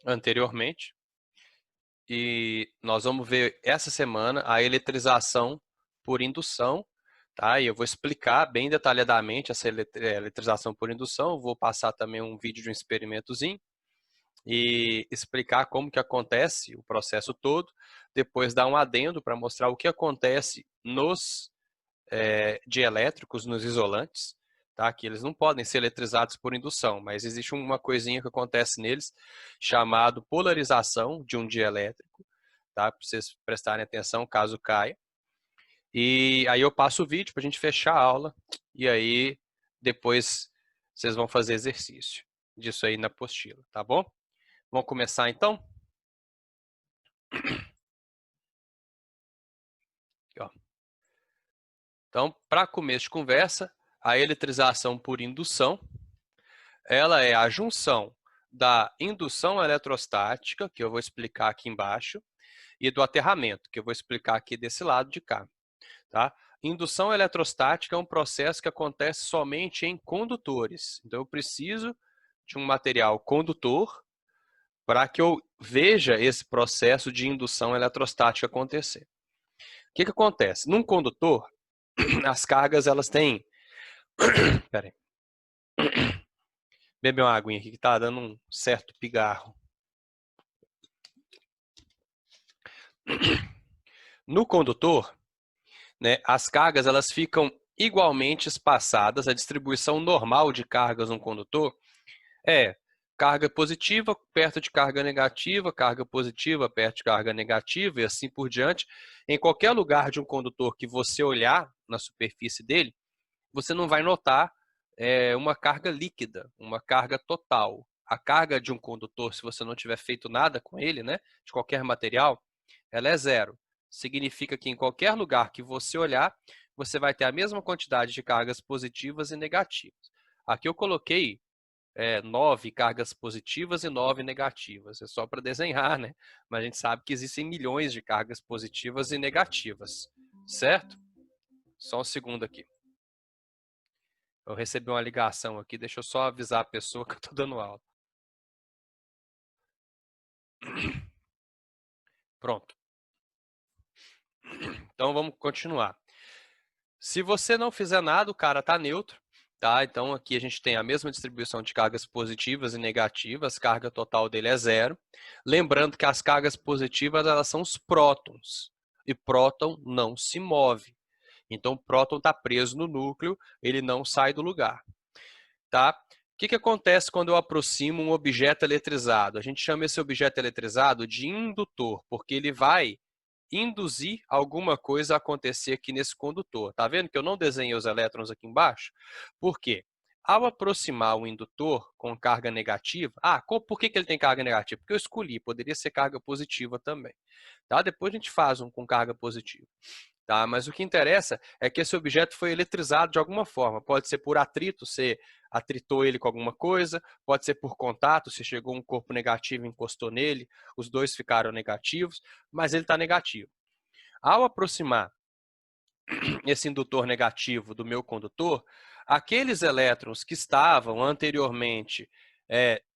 anteriormente. E nós vamos ver essa semana a eletrização por indução, tá? E eu vou explicar bem detalhadamente essa eletrização por indução. Vou passar também um vídeo de um experimentozinho e explicar como que acontece o processo todo. Depois dar um adendo para mostrar o que acontece nos dielétricos, nos isolantes, tá? Que eles não podem ser eletrizados por indução, mas existe uma coisinha que acontece neles chamado polarização de um dielétrico, tá? Para vocês prestarem atenção caso caia. E aí eu passo o vídeo para a gente fechar a aula e aí depois vocês vão fazer exercício disso aí na apostila, tá bom? Vamos começar então? Aqui, ó. Então, para começo de conversa, a eletrização por indução, ela é a junção da indução eletrostática, que eu vou explicar aqui embaixo, e do aterramento, que eu vou explicar aqui desse lado de cá. Tá? Indução eletrostática é um processo que acontece somente em condutores. Então, eu preciso de um material condutor para que eu veja esse processo de indução eletrostática acontecer. O que acontece? Num condutor, as cargas elas têm... Pera aí. Beber uma aguinha aqui que está dando um certo pigarro. No condutor, né, as cargas elas ficam igualmente espaçadas. A distribuição normal de cargas no condutor é carga positiva perto de carga positiva perto de carga negativa e assim por diante. Em qualquer lugar de um condutor que você olhar na superfície dele, você não vai notar uma carga líquida, uma carga total. A carga de um condutor, se você não tiver feito nada com ele, né, de qualquer material, ela é zero. Significa que em qualquer lugar que você olhar, você vai ter a mesma quantidade de cargas positivas e negativas. Aqui eu coloquei 9 cargas positivas e 9 negativas. É só para desenhar, né? Mas a gente sabe que existem milhões de cargas positivas e negativas, certo? Só um segundo aqui. Eu recebi uma ligação aqui, deixa eu só avisar a pessoa que eu estou dando aula. Pronto. Então vamos continuar. Se você não fizer nada, o cara está neutro. Tá? Então aqui a gente tem a mesma distribuição de cargas positivas e negativas, carga total dele é zero. Lembrando que as cargas positivas elas são os prótons, e próton não se move. Então o próton está preso no núcleo, ele não sai do lugar. Tá? O que acontece quando eu aproximo um objeto eletrizado? A gente chama esse objeto eletrizado de indutor, porque ele vai induzir alguma coisa a acontecer aqui nesse condutor. Tá vendo que eu não desenhei os elétrons aqui embaixo? Por quê? Ao aproximar o indutor com carga negativa... por que ele tem carga negativa? Porque eu escolhi, poderia ser carga positiva também. Tá? Depois a gente faz um com carga positiva. Tá? Mas o que interessa é que esse objeto foi eletrizado de alguma forma. Pode ser por atrito, você atritou ele com alguma coisa, pode ser por contato, se chegou um corpo negativo e encostou nele, os dois ficaram negativos, mas ele está negativo. Ao aproximar esse indutor negativo do meu condutor, aqueles elétrons que estavam anteriormente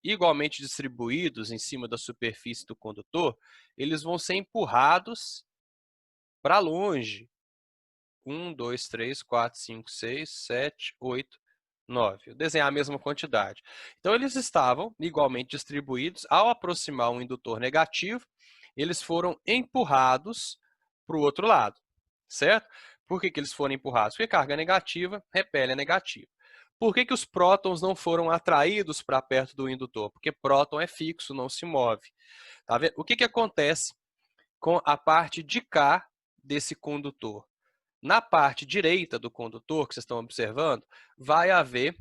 igualmente distribuídos em cima da superfície do condutor, eles vão ser empurrados para longe. 1, 2, 3, 4, 5, 6, 7, 8, 9. Eu desenhar a mesma quantidade. Então, eles estavam igualmente distribuídos. Ao aproximar um indutor negativo, eles foram empurrados para o outro lado, certo? Por que eles foram empurrados? Porque carga negativa repele a negativa. Por que os prótons não foram atraídos para perto do indutor? Porque próton é fixo, não se move. Tá vendo? O que acontece com a parte de cá desse condutor? Na parte direita do condutor, que vocês estão observando, vai haver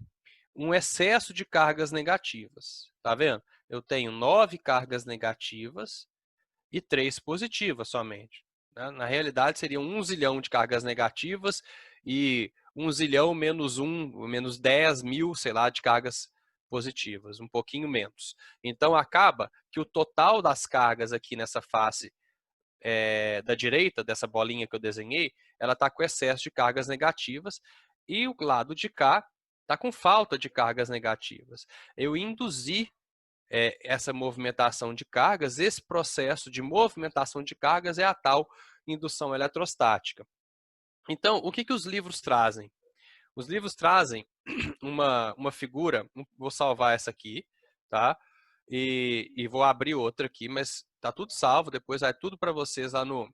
um excesso de cargas negativas. Tá vendo? Eu tenho 9 cargas negativas e 3 positivas somente. Na realidade, seriam 1 zilhão de cargas negativas e 1 zilhão menos 10 mil, sei lá, de cargas positivas, um pouquinho menos. Então, acaba que o total das cargas aqui nessa face da direita, dessa bolinha que eu desenhei, ela está com excesso de cargas negativas e o lado de cá está com falta de cargas negativas. Eu induzi essa movimentação de cargas, esse processo de movimentação de cargas é a tal indução eletrostática. Então, o que os livros trazem? Os livros trazem uma figura, vou salvar essa aqui, tá? E vou abrir outra aqui, mas tá tudo salvo, depois vai tudo para vocês lá no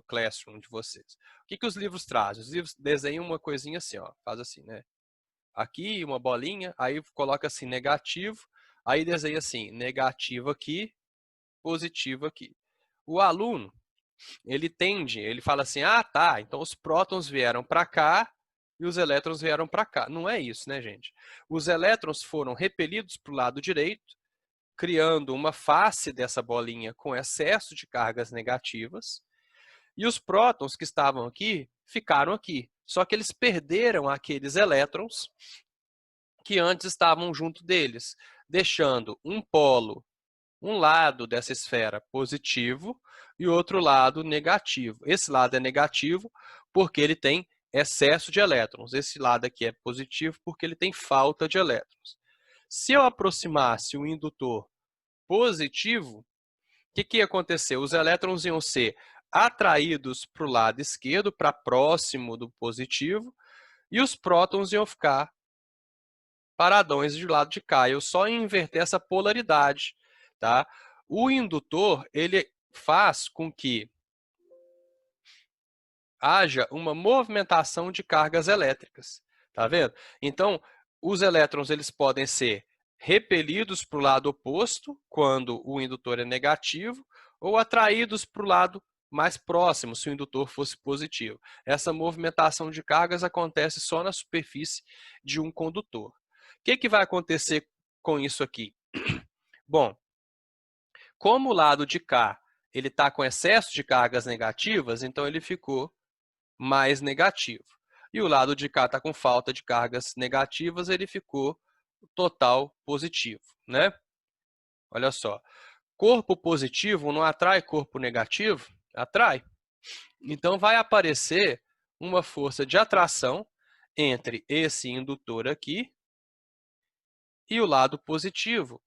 Classroom de vocês. O que os livros trazem? Os livros desenham uma coisinha assim, ó, faz assim, né? Aqui, uma bolinha, aí coloca assim, negativo, aí desenha assim, negativo aqui, positivo aqui. O aluno, ele fala assim, ah, tá, então os prótons vieram para cá e os elétrons vieram para cá. Não é isso, né, gente? Os elétrons foram repelidos para o lado direito, criando uma face dessa bolinha com excesso de cargas negativas, e os prótons que estavam aqui ficaram aqui. Só que eles perderam aqueles elétrons que antes estavam junto deles, deixando um polo, um lado dessa esfera positivo e outro lado negativo. Esse lado é negativo porque ele tem excesso de elétrons. Esse lado aqui é positivo porque ele tem falta de elétrons. Se eu aproximasse o indutor positivo, o que ia acontecer? Os elétrons iam ser atraídos para o lado esquerdo, para próximo do positivo, e os prótons iam ficar paradões do lado de cá. Eu só inverter essa polaridade, tá? O indutor, ele faz com que haja uma movimentação de cargas elétricas, tá vendo? Então, os elétrons eles podem ser repelidos para o lado oposto, quando o indutor é negativo, ou atraídos para o lado mais próximo, se o indutor fosse positivo. Essa movimentação de cargas acontece só na superfície de um condutor. O que vai acontecer com isso aqui? Bom, como o lado de cá ele está com excesso de cargas negativas, então ele ficou mais negativo. E o lado de cá está com falta de cargas negativas, ele ficou total positivo, né? Olha só, corpo positivo não atrai corpo negativo? Atrai. Então vai aparecer uma força de atração entre esse indutor aqui e o lado positivo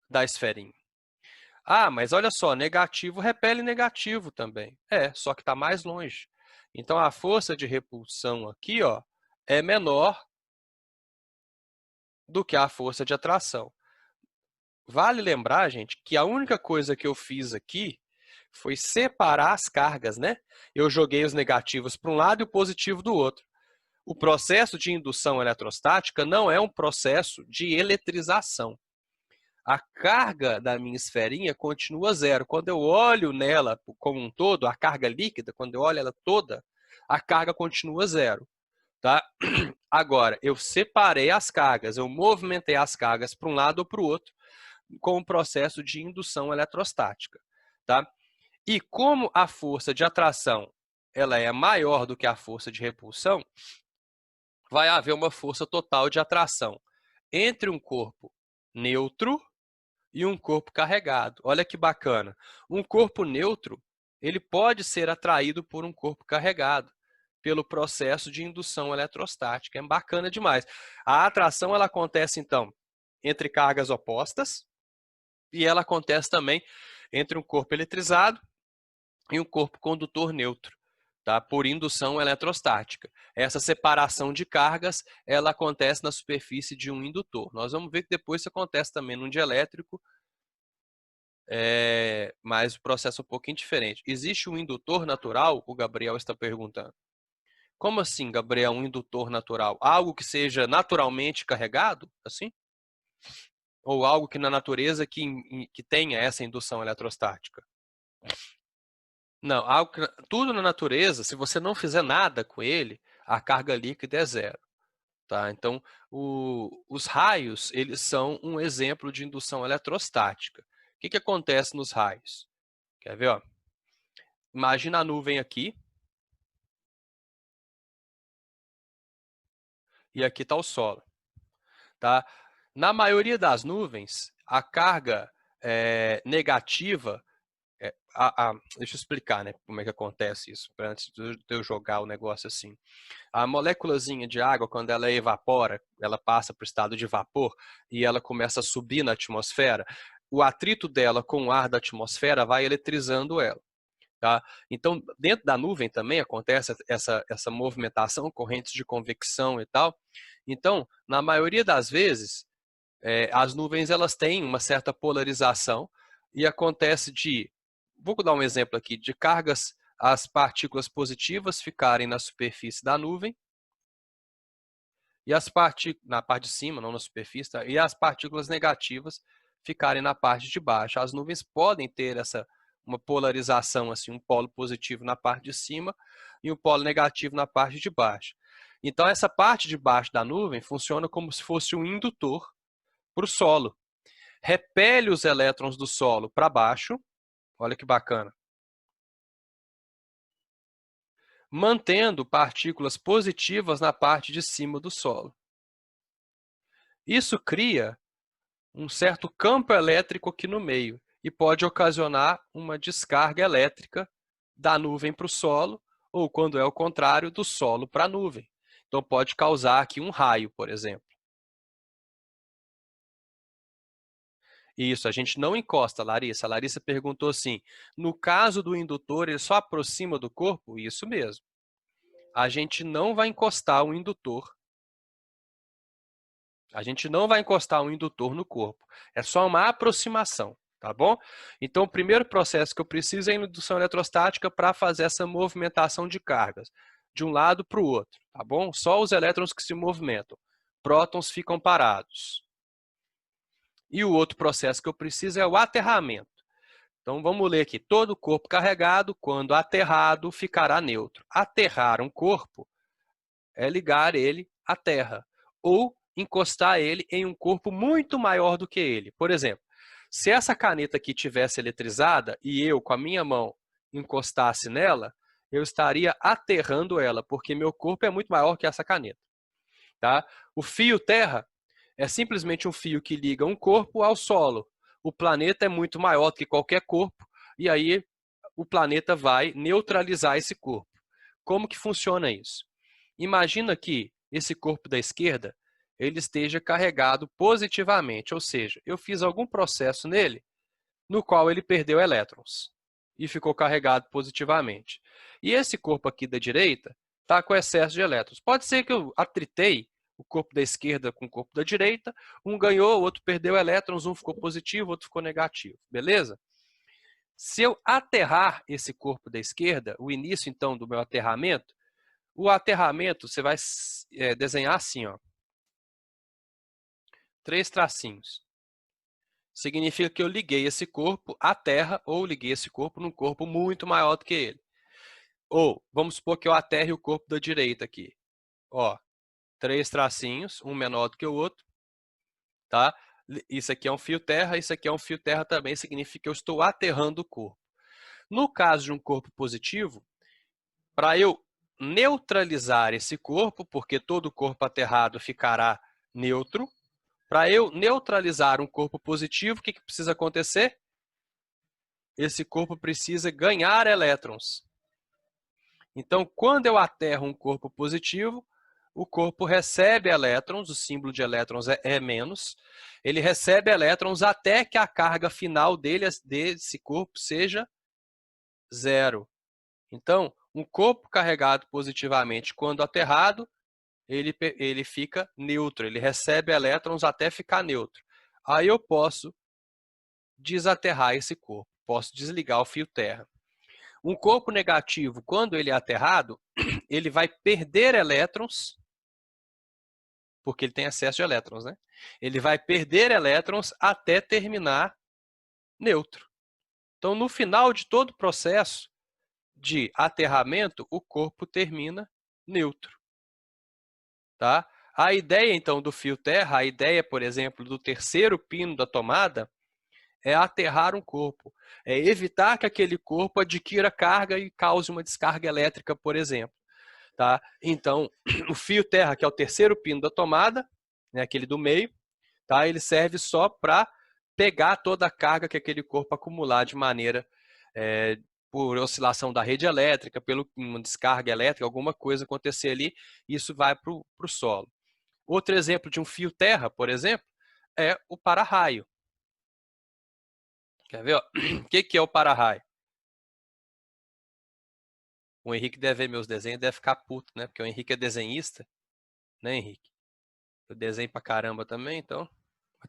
da esferinha. Ah, mas olha só, negativo repele negativo também. Só que está mais longe. Então, a força de repulsão aqui, ó, é menor do que a força de atração. Vale lembrar, gente, que a única coisa que eu fiz aqui foi separar as cargas, né? Eu joguei os negativos para um lado e o positivo do outro. O processo de indução eletrostática não é um processo de eletrização. A carga da minha esferinha continua zero. Quando eu olho nela como um todo, a carga líquida, quando eu olho ela toda, a carga continua zero. Tá? Agora, eu separei as cargas, eu movimentei as cargas para um lado ou para o outro com o processo de indução eletrostática. Tá? E como a força de atração ela é maior do que a força de repulsão, vai haver uma força total de atração entre um corpo neutro e um corpo carregado. Olha que bacana. Um corpo neutro, ele pode ser atraído por um corpo carregado, pelo processo de indução eletrostática. É bacana demais. A atração ela acontece, então, entre cargas opostas e ela acontece também entre um corpo eletrizado e um corpo condutor neutro, tá? Por indução eletrostática. Essa separação de cargas ela acontece na superfície de um indutor. Nós vamos ver que depois isso acontece também num dielétrico, mas o processo é um pouquinho diferente. Existe um indutor natural? O Gabriel está perguntando. Como assim, Gabriel, um indutor natural? Algo que seja naturalmente carregado, assim? Ou algo que na natureza que tenha essa indução eletrostática? Não, tudo na natureza, se você não fizer nada com ele, a carga líquida é zero. Tá? Então, os raios, eles são um exemplo de indução eletrostática. O que acontece nos raios? Quer ver? Ó? Imagina a nuvem aqui. E aqui está o solo. Tá? Na maioria das nuvens, a carga negativa, deixa eu explicar, né, como é que acontece isso, antes de eu jogar o negócio assim. A moléculazinha de água, quando ela evapora, ela passa para o estado de vapor e ela começa a subir na atmosfera, o atrito dela com o ar da atmosfera vai eletrizando ela. Tá? Então, dentro da nuvem também acontece essa movimentação, correntes de convecção e tal. Então, na maioria das vezes, as nuvens elas têm uma certa polarização e acontece vou dar um exemplo aqui, de cargas, as partículas positivas ficarem na superfície da nuvem e na parte de cima, não na superfície, tá? E as partículas negativas ficarem na parte de baixo. As nuvens podem ter uma polarização, assim, um polo positivo na parte de cima e um polo negativo na parte de baixo. Então, essa parte de baixo da nuvem funciona como se fosse um indutor para o solo. Repele os elétrons do solo para baixo, olha que bacana, mantendo partículas positivas na parte de cima do solo. Isso cria um certo campo elétrico aqui no meio e pode ocasionar uma descarga elétrica da nuvem para o solo, ou quando é o contrário, do solo para a nuvem. Então pode causar aqui um raio, por exemplo. Isso, a gente não encosta, Larissa. A Larissa perguntou assim, no caso do indutor, ele só aproxima do corpo? Isso mesmo. A gente não vai encostar o indutor. A gente não vai encostar um indutor no corpo. É só uma aproximação, tá bom? Então, o primeiro processo que eu preciso é a indução eletrostática para fazer essa movimentação de cargas, de um lado para o outro, tá bom? Só os elétrons que se movimentam. Prótons ficam parados. E o outro processo que eu preciso é o aterramento. Então, vamos ler aqui. Todo corpo carregado, quando aterrado, ficará neutro. Aterrar um corpo é ligar ele à Terra, ou encostar ele em um corpo muito maior do que ele. Por exemplo, se essa caneta aqui tivesse eletrizada e eu, com a minha mão, encostasse nela, eu estaria aterrando ela, porque meu corpo é muito maior que essa caneta. Tá? O fio terra é simplesmente um fio que liga um corpo ao solo. O planeta é muito maior do que qualquer corpo, e aí o planeta vai neutralizar esse corpo. Como que funciona isso? Imagina que esse corpo da esquerda ele esteja carregado positivamente, ou seja, eu fiz algum processo nele no qual ele perdeu elétrons e ficou carregado positivamente. E esse corpo aqui da direita está com excesso de elétrons. Pode ser que eu atritei o corpo da esquerda com o corpo da direita, um ganhou, o outro perdeu elétrons, um ficou positivo, o outro ficou negativo, beleza? Se eu aterrar esse corpo da esquerda, o início então do meu aterramento, o aterramento você vai desenhar assim, ó, 3 tracinhos. Significa que eu liguei esse corpo à Terra ou liguei esse corpo num corpo muito maior do que ele. Ou, vamos supor que eu aterre o corpo da direita aqui. Ó, 3 tracinhos, um menor do que o outro, tá? Isso aqui é um fio terra, isso aqui é um fio terra também, significa que eu estou aterrando o corpo. No caso de um corpo positivo, para eu neutralizar esse corpo, porque todo corpo aterrado ficará neutro, para eu neutralizar um corpo positivo, o que precisa acontecer? Esse corpo precisa ganhar elétrons. Então, quando eu aterro um corpo positivo, o corpo recebe elétrons, o símbolo de elétrons é menos, ele recebe elétrons até que a carga final desse corpo seja zero. Então, um corpo carregado positivamente, quando aterrado, ele fica neutro, ele recebe elétrons até ficar neutro. Aí eu posso desaterrar esse corpo, posso desligar o fio terra. Um corpo negativo, quando ele é aterrado, ele vai perder elétrons, porque ele tem excesso de elétrons, né? Ele vai perder elétrons até terminar neutro. Então, no final de todo o processo de aterramento, o corpo termina neutro. Tá? A ideia, então, do fio terra, a ideia, por exemplo, do terceiro pino da tomada, é aterrar um corpo. É evitar que aquele corpo adquira carga e cause uma descarga elétrica, por exemplo. Tá? Então, o fio terra, que é o terceiro pino da tomada, né, aquele do meio, tá? Ele serve só para pegar toda a carga que aquele corpo acumular de maneira por oscilação da rede elétrica, pela uma descarga elétrica, alguma coisa acontecer ali, isso vai para o solo. Outro exemplo de um fio terra, por exemplo, é o para-raio. Quer ver? Ó? O que é o para-raio? O Henrique deve ver meus desenhos e deve ficar puto, né? Porque o Henrique é desenhista, né, Henrique? Eu desenho pra caramba também, então.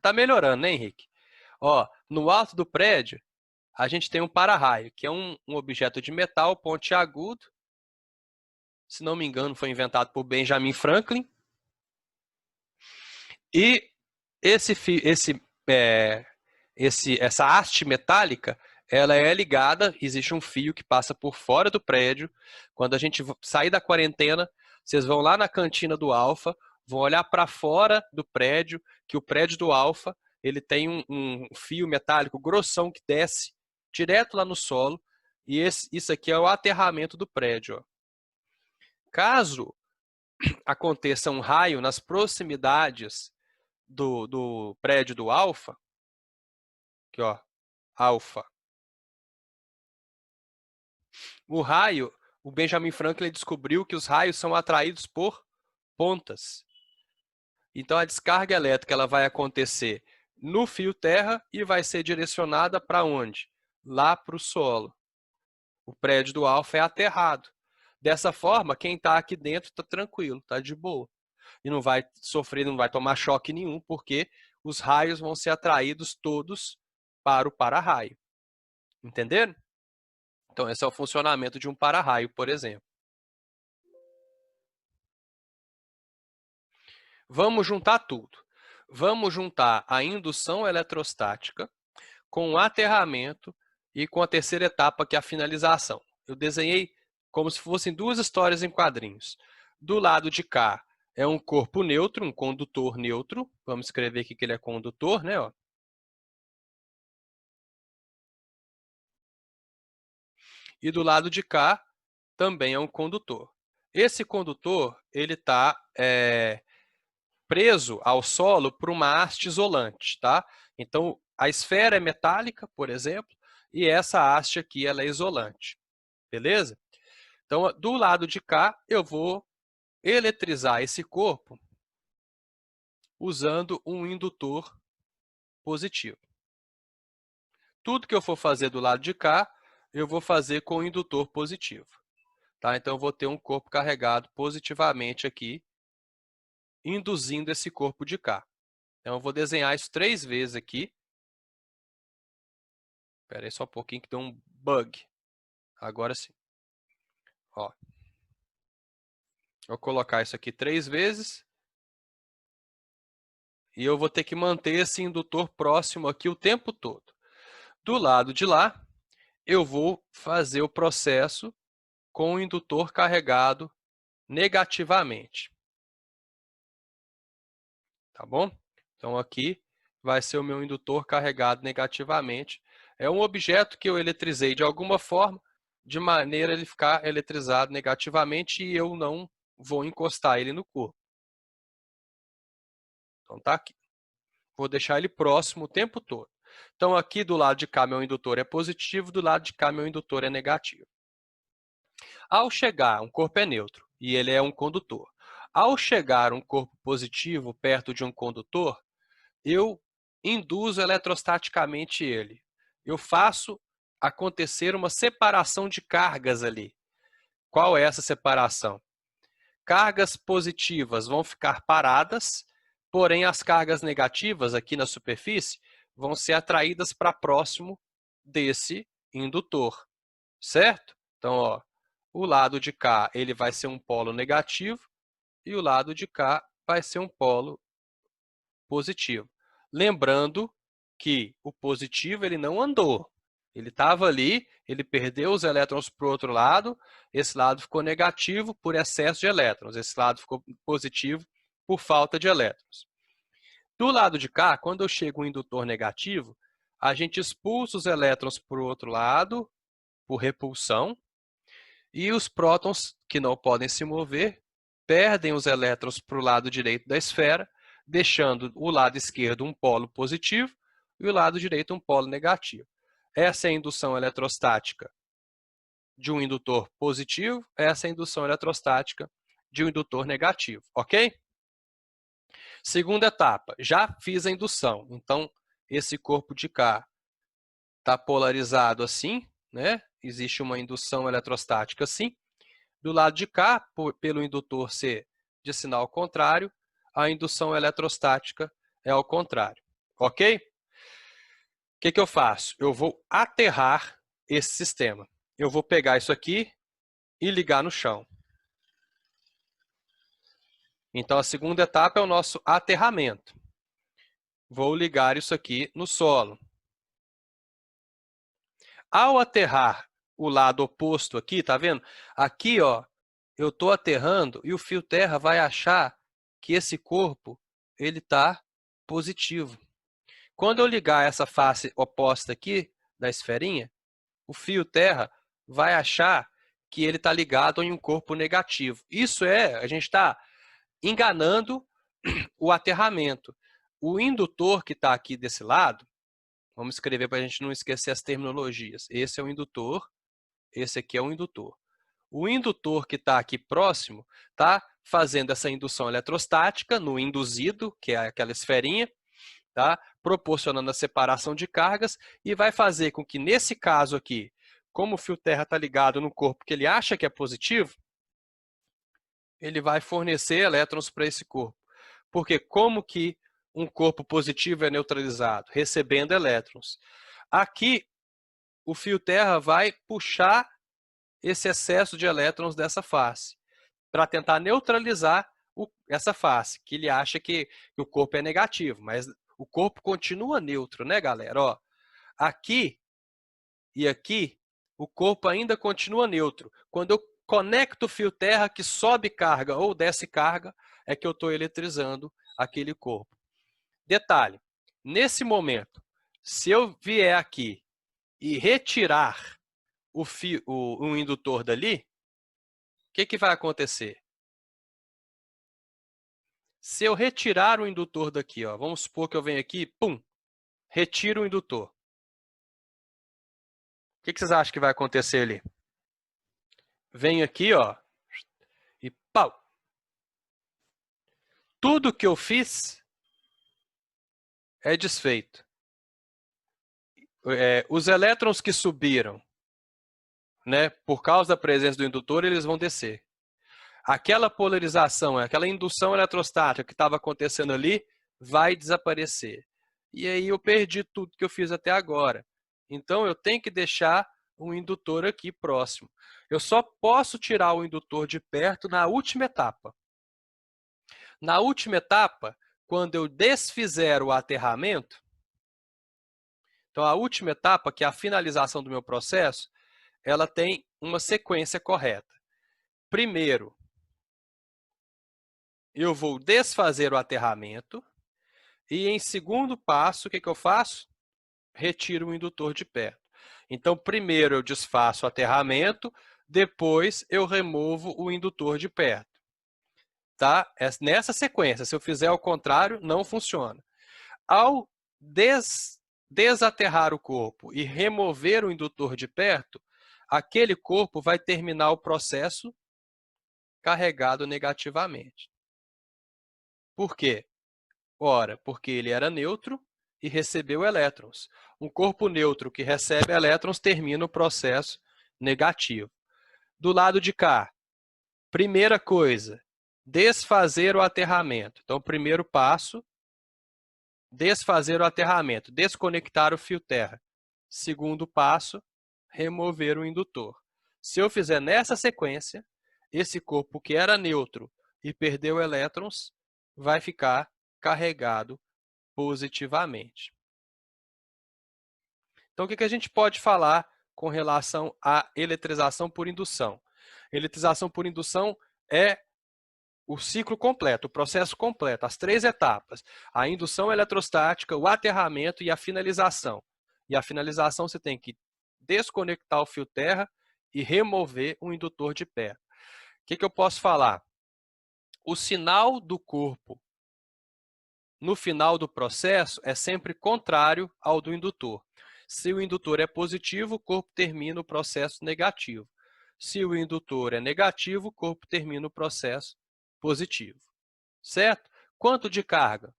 Tá melhorando, né, Henrique? Ó, no alto do prédio, a gente tem um para-raio, que é um objeto de metal pontiagudo. Se não me engano, foi inventado por Benjamin Franklin. E essa haste metálica, ela é ligada, existe um fio que passa por fora do prédio. Quando a gente sair da quarentena, vocês vão lá na cantina do Alfa, vão olhar para fora do prédio, que o prédio do Alfa, ele tem um fio metálico grossão que desce direto lá no solo, e isso aqui é o aterramento do prédio. Ó. Caso aconteça um raio nas proximidades do prédio do Alfa, aqui ó, Alfa. O raio, o Benjamin Franklin descobriu que os raios são atraídos por pontas. Então a descarga elétrica ela vai acontecer no fio terra e vai ser direcionada para onde? Lá para o solo. O prédio do Alfa é aterrado. Dessa forma, quem está aqui dentro está tranquilo, está de boa. E não vai sofrer, não vai tomar choque nenhum, porque os raios vão ser atraídos todos para o para-raio. Entenderam? Então, esse é o funcionamento de um para-raio, por exemplo. Vamos juntar tudo. Vamos juntar a indução eletrostática com o aterramento e com a terceira etapa, que é a finalização. Eu desenhei como se fossem duas histórias em quadrinhos. Do lado de cá é um corpo neutro, um condutor neutro. Vamos escrever aqui que ele é condutor, né? Ó. E do lado de cá também é um condutor. Esse condutor ele está preso ao solo por uma haste isolante, tá? Então, a esfera é metálica, por exemplo, e essa haste aqui ela é isolante, beleza? Então, do lado de cá, eu vou eletrizar esse corpo usando um indutor positivo. Tudo que eu for fazer do lado de cá, eu vou fazer com o indutor positivo. Tá? Então, eu vou ter um corpo carregado positivamente aqui, induzindo esse corpo de cá. Então, eu vou desenhar isso 3 vezes aqui. Espera aí só um pouquinho que deu um bug. Agora sim. Ó. Vou colocar isso aqui 3 vezes. E eu vou ter que manter esse indutor próximo aqui o tempo todo. Do lado de lá, eu vou fazer o processo com o indutor carregado negativamente. Tá bom? Então, aqui vai ser o meu indutor carregado negativamente. É um objeto que eu eletrizei de alguma forma, de maneira a ele ficar eletrizado negativamente e eu não vou encostar ele no corpo. Então, tá aqui. Vou deixar ele próximo o tempo todo. Então, aqui do lado de cá, meu indutor é positivo, do lado de cá, meu indutor é negativo. Ao chegar, um corpo é neutro e ele é um condutor. Ao chegar um corpo positivo perto de um condutor, eu induzo eletrostaticamente ele. Eu faço acontecer uma separação de cargas ali. Qual é essa separação? Cargas positivas vão ficar paradas, porém as cargas negativas aqui na superfície vão ser atraídas para próximo desse indutor, certo? Então, ó, o lado de cá ele vai ser um polo negativo e o lado de cá vai ser um polo positivo. Lembrando que o positivo ele não andou. Ele estava ali, ele perdeu os elétrons para o outro lado, esse lado ficou negativo por excesso de elétrons, esse lado ficou positivo por falta de elétrons. Do lado de cá, quando eu chego um indutor negativo, a gente expulsa os elétrons para o outro lado, por repulsão, e os prótons, que não podem se mover, perdem os elétrons para o lado direito da esfera, deixando o lado esquerdo um polo positivo e o lado direito um polo negativo. Essa é a indução eletrostática de um indutor positivo, essa é a indução eletrostática de um indutor negativo, ok? Segunda etapa, já fiz a indução, então esse corpo de cá está polarizado assim, né? Existe uma indução eletrostática assim. Do lado de cá, pelo indutor ser de sinal contrário, a indução eletrostática é ao contrário, ok? O que eu faço? Eu vou aterrar esse sistema. Eu vou pegar isso aqui e ligar no chão. Então, a segunda etapa é o nosso aterramento. Vou ligar isso aqui no solo. Ao aterrar o lado oposto aqui, tá vendo? Aqui, ó, eu estou aterrando e o fio terra vai achar que esse corpo ele está positivo. Quando eu ligar essa face oposta aqui da esferinha, o fio terra vai achar que ele está ligado em um corpo negativo. Isso a gente está enganando o aterramento. O indutor que está aqui desse lado, vamos escrever para a gente não esquecer as terminologias. Esse é o indutor, esse aqui é o indutor. O indutor que está aqui próximo está fazendo essa indução eletrostática no induzido, que é aquela esferinha, tá? Proporcionando a separação de cargas e vai fazer com que, nesse caso aqui, como o fio terra está ligado no corpo que ele acha que é positivo, ele vai fornecer elétrons para esse corpo. Porque como que um corpo positivo é neutralizado? Recebendo elétrons. Aqui, o fio terra vai puxar esse excesso de elétrons dessa face, para tentar neutralizar essa face, que ele acha que o corpo é negativo, mas o corpo continua neutro, né, galera? Ó, aqui e aqui, o corpo ainda continua neutro. Quando eu conecto o fio terra que sobe carga ou desce carga, é que eu estou eletrizando aquele corpo. Detalhe, nesse momento, se eu vier aqui e retirar o indutor dali, o que vai acontecer? Se eu retirar o indutor daqui, ó, vamos supor que eu venho aqui, pum, retiro o indutor. O que vocês acham que vai acontecer ali? Venho aqui, ó, e pau. Tudo que eu fiz é desfeito. Os elétrons que subiram, né, por causa da presença do indutor, eles vão descer. Aquela polarização, aquela indução eletrostática que estava acontecendo ali, vai desaparecer. E aí eu perdi tudo que eu fiz até agora. Então eu tenho que deixar um indutor aqui próximo. Eu só posso tirar o indutor de perto na última etapa. Na última etapa, quando eu desfizer o aterramento, então a última etapa, que é a finalização do meu processo, ela tem uma sequência correta. Primeiro, eu vou desfazer o aterramento e, em segundo passo, o que eu faço? Retiro o indutor de perto. Então, primeiro eu desfaço o aterramento, depois eu removo o indutor de perto. Tá? Nessa sequência, se eu fizer ao contrário, não funciona. Ao desaterrar o corpo e remover o indutor de perto, aquele corpo vai terminar o processo carregado negativamente. Por quê? Ora, porque ele era neutro e recebeu elétrons. Um corpo neutro que recebe elétrons termina o processo negativo. Do lado de cá, primeira coisa, desfazer o aterramento. Então, primeiro passo, desfazer o aterramento, desconectar o fio terra. Segundo passo, remover o indutor. Se eu fizer nessa sequência, esse corpo que era neutro e perdeu elétrons, vai ficar carregado positivamente. Então, o que a gente pode falar com relação à eletrização por indução? Eletrização por indução é o ciclo completo, o processo completo, as 3 etapas. A indução eletrostática, o aterramento e a finalização. E a finalização você tem que desconectar o fio terra e remover o indutor de perto. O que eu posso falar? O sinal do corpo no final do processo é sempre contrário ao do indutor. Se o indutor é positivo, o corpo termina o processo negativo. Se o indutor é negativo, o corpo termina o processo positivo. Certo? Quanto de carga?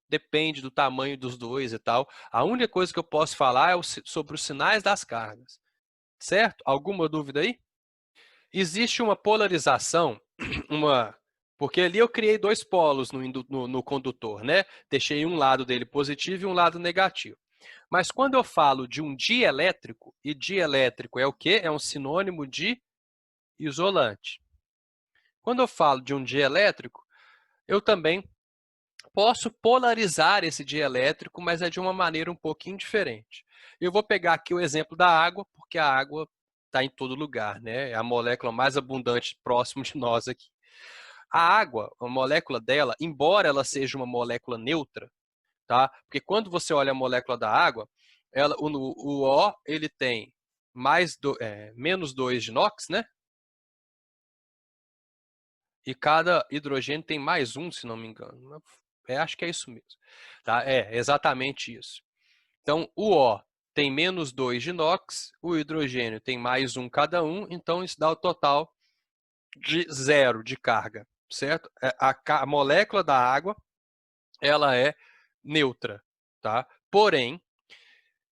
Depende do tamanho dos dois e tal. A única coisa que eu posso falar é sobre os sinais das cargas. Certo? Alguma dúvida aí? Existe uma polarização, porque ali eu criei dois polos no condutor, né? Deixei um lado dele positivo e um lado negativo. Mas quando eu falo de um dielétrico, e dielétrico é o quê? É um sinônimo de isolante. Quando eu falo de um dielétrico, eu também posso polarizar esse dielétrico, mas é de uma maneira um pouquinho diferente. Eu vou pegar aqui o exemplo da água, porque a água está em todo lugar, né? É a molécula mais abundante próximo de nós aqui. A água, a molécula dela, embora ela seja uma molécula neutra, tá? Porque quando você olha a molécula da água, o O ele tem menos 2 de NOx, né? E cada hidrogênio tem mais um, se não me engano. Acho que é isso mesmo. Tá? É exatamente isso. Então, o O tem menos 2 de NOx, o hidrogênio tem mais um cada um, então isso dá o total de 0 de carga, certo? A molécula da água, ela é neutra, tá? Porém,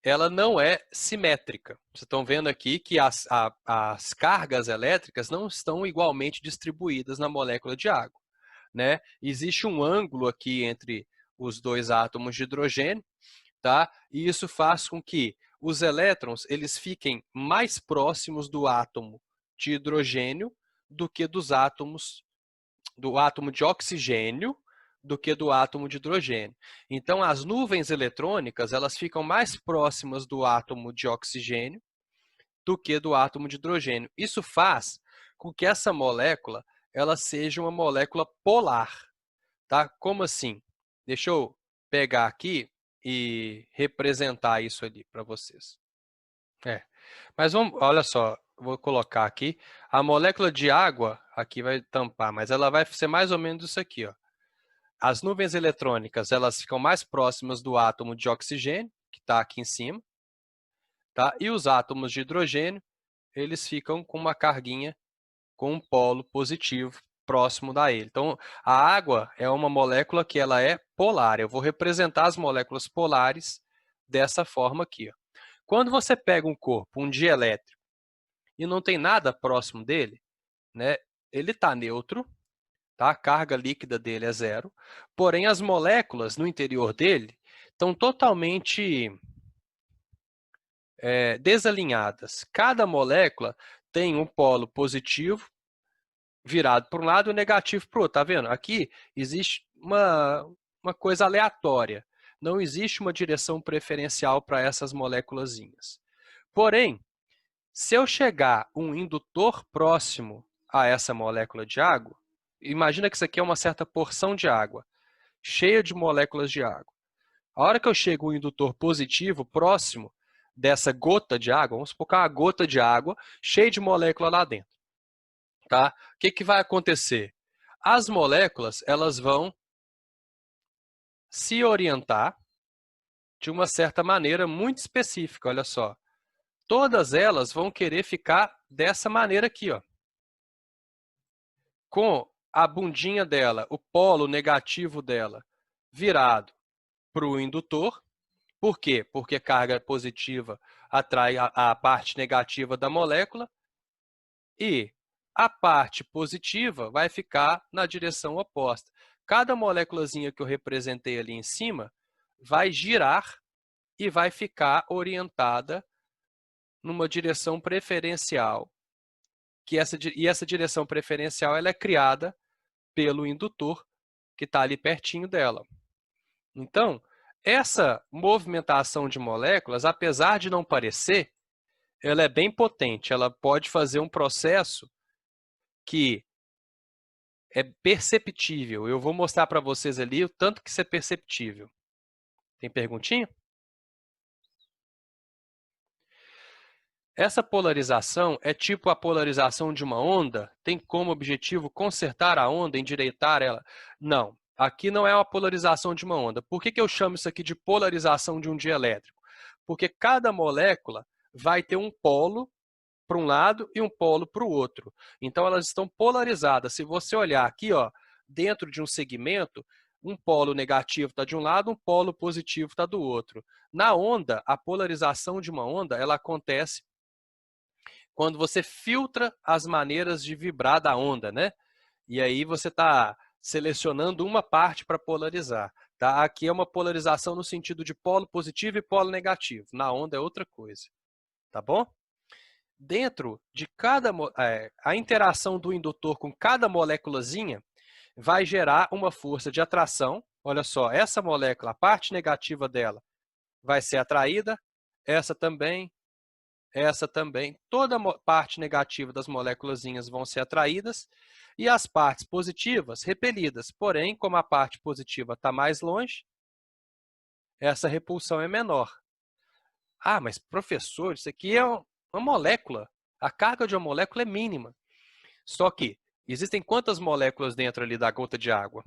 ela não é simétrica. Vocês estão vendo aqui que as cargas elétricas não estão igualmente distribuídas na molécula de água, né? Existe um ângulo aqui entre os dois átomos de hidrogênio, tá? E isso faz com que os elétrons eles fiquem mais próximos do átomo de hidrogênio do que do átomo de oxigênio do que do átomo de hidrogênio. Então, as nuvens eletrônicas elas ficam mais próximas do átomo de oxigênio do que do átomo de hidrogênio. Isso faz com que essa molécula ela seja uma molécula polar. Tá? Como assim? Deixa eu pegar aqui e representar isso ali para vocês. Mas vamos, olha só, vou colocar aqui. A molécula de água, aqui vai tampar, mas ela vai ser mais ou menos isso aqui, ó. As nuvens eletrônicas, elas ficam mais próximas do átomo de oxigênio, que está aqui em cima, tá? E os átomos de hidrogênio, eles ficam com uma carguinha, com um polo positivo próximo da ele. Então, a água é uma molécula que ela é polar. Eu vou representar as moléculas polares dessa forma aqui, ó. Quando você pega um corpo, um dielétrico, e não tem nada próximo dele, né? Ele está neutro, tá? A carga líquida dele é 0, porém as moléculas no interior dele estão totalmente desalinhadas. Cada molécula tem um polo positivo virado para um lado e negativo para o outro, tá vendo? Aqui existe uma coisa aleatória, não existe uma direção preferencial para essas moléculazinhas. Porém, se eu chegar um indutor próximo a essa molécula de água, imagina que isso aqui é uma certa porção de água, cheia de moléculas de água. A hora que eu chego um indutor positivo próximo dessa gota de água, vamos supor que é uma gota de água cheia de molécula lá dentro. Tá? O que vai acontecer? As moléculas elas vão se orientar de uma certa maneira muito específica, olha só. Todas elas vão querer ficar dessa maneira aqui, ó. Com a bundinha dela, o polo negativo dela, virado para o indutor. Por quê? Porque carga positiva atrai a parte negativa da molécula e a parte positiva vai ficar na direção oposta. Cada moléculazinha que eu representei ali em cima vai girar e vai ficar orientada numa direção preferencial. E essa direção preferencial ela é criada pelo indutor que está ali pertinho dela. Então, essa movimentação de moléculas, apesar de não parecer, ela é bem potente. Ela pode fazer um processo que é perceptível. Eu vou mostrar para vocês ali o tanto que isso é perceptível. Tem perguntinha? Essa polarização é tipo a polarização de uma onda? Tem como objetivo consertar a onda, endireitar ela? Não. Aqui não é uma polarização de uma onda. Por que eu chamo isso aqui de polarização de um dielétrico? Porque cada molécula vai ter um polo para um lado e um polo para o outro. Então, elas estão polarizadas. Se você olhar aqui, ó, dentro de um segmento, um polo negativo está de um lado, um polo positivo está do outro. Na onda, a polarização de uma onda, ela acontece quando você filtra as maneiras de vibrar da onda, né? E aí você está selecionando uma parte para polarizar. Tá? Aqui é uma polarização no sentido de polo positivo e polo negativo. Na onda é outra coisa. Tá bom? Dentro de a interação do indutor com cada moléculazinha vai gerar uma força de atração. Olha só, essa molécula, a parte negativa dela vai ser atraída, essa também, toda a parte negativa das moléculazinhas vão ser atraídas e as partes positivas repelidas. Porém, como a parte positiva está mais longe, essa repulsão é menor. Ah, mas professor, isso aqui é uma molécula. A carga de uma molécula é mínima. Só que existem quantas moléculas dentro ali da gota de água?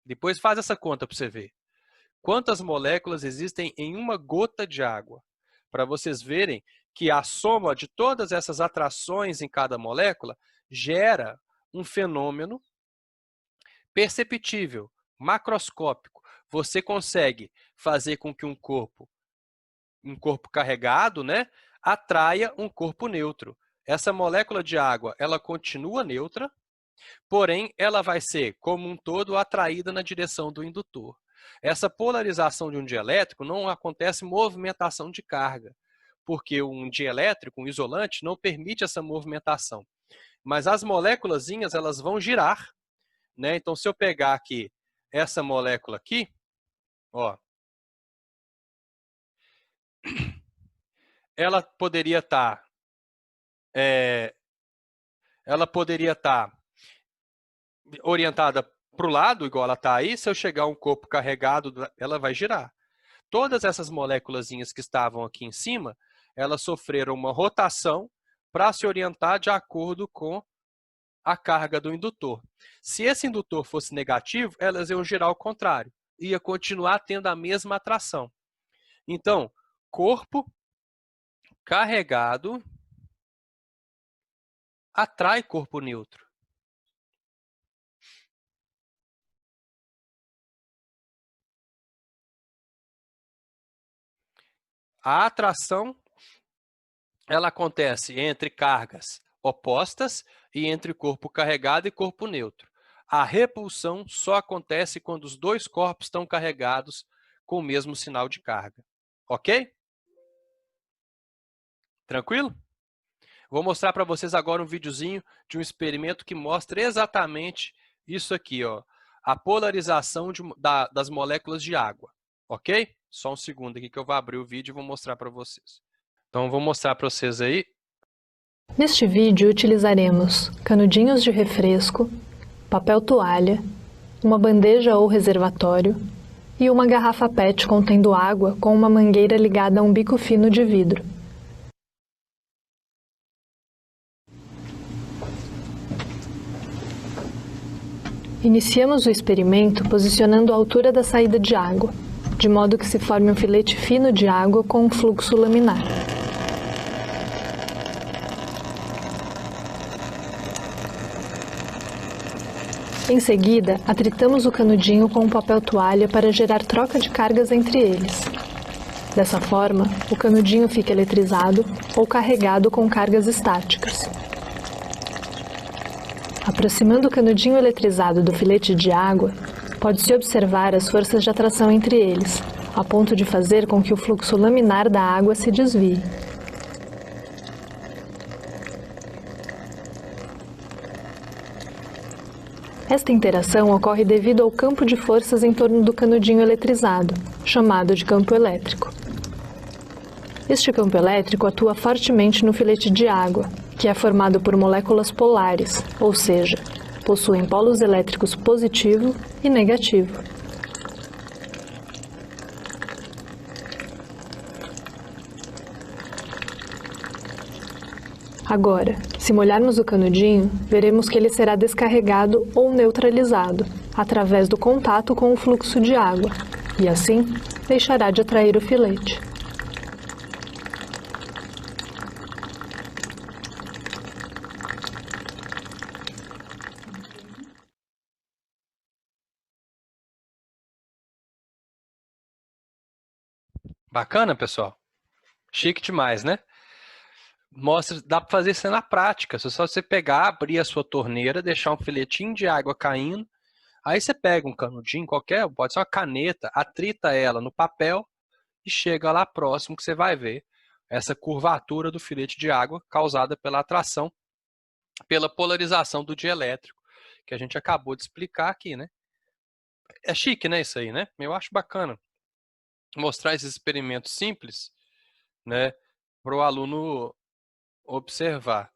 Depois faz essa conta para você ver. Quantas moléculas existem em uma gota de água? Para vocês verem que a soma de todas essas atrações em cada molécula gera um fenômeno perceptível, macroscópico. Você consegue fazer com que um corpo carregado, né, atraia um corpo neutro. Essa molécula de água, ela continua neutra, porém, ela vai ser, como um todo, atraída na direção do indutor. Essa polarização de um dielétrico não acontece movimentação de carga, porque um dielétrico, um isolante, não permite essa movimentação. Mas as moléculazinhas, elas vão girar, né? Então, se eu pegar aqui essa molécula aqui, ó, ela poderia estar orientada para o lado, igual ela está aí. Se eu chegar um corpo carregado, ela vai girar. Todas essas moléculazinhas que estavam aqui em cima, elas sofreram uma rotação para se orientar de acordo com a carga do indutor. Se esse indutor fosse negativo, elas iam girar ao contrário. Ia continuar tendo a mesma atração. Então, corpo carregado atrai corpo neutro. A atração, ela acontece entre cargas opostas e entre corpo carregado e corpo neutro. A repulsão só acontece quando os dois corpos estão carregados com o mesmo sinal de carga. Ok? Tranquilo? Vou mostrar para vocês agora um videozinho de um experimento que mostra exatamente isso aqui, ó, a polarização das moléculas de água. Ok? Só um segundo aqui que eu vou abrir o vídeo e vou mostrar para vocês. Então, vou mostrar para vocês aí. Neste vídeo utilizaremos canudinhos de refresco, papel toalha, uma bandeja ou reservatório e uma garrafa PET contendo água com uma mangueira ligada a um bico fino de vidro. Iniciamos o experimento posicionando a altura da saída de água, de modo que se forme um filete fino de água com um fluxo laminar. Em seguida, atritamos o canudinho com um papel toalha para gerar troca de cargas entre eles. Dessa forma, o canudinho fica eletrizado ou carregado com cargas estáticas. Aproximando o canudinho eletrizado do filete de água, pode-se observar as forças de atração entre eles, a ponto de fazer com que o fluxo laminar da água se desvie. Esta interação ocorre devido ao campo de forças em torno do canudinho eletrizado, chamado de campo elétrico. Este campo elétrico atua fortemente no filete de água, que é formado por moléculas polares, ou seja, possuem polos elétricos positivo e negativo. Agora, se molharmos o canudinho, veremos que ele será descarregado ou neutralizado, através do contato com o fluxo de água, e assim, deixará de atrair o filete. Bacana, pessoal? Chique demais, né? Mostra, dá para fazer isso na prática. Só você pegar, abrir a sua torneira, deixar um filetinho de água caindo. Aí você pega um canudinho qualquer, pode ser uma caneta, atrita ela no papel e chega lá próximo que você vai ver essa curvatura do filete de água causada pela atração, pela polarização do dielétrico, que a gente acabou de explicar aqui, né? É chique, né, isso aí, né? Eu acho bacana mostrar esses experimentos simples, né, para o aluno observar.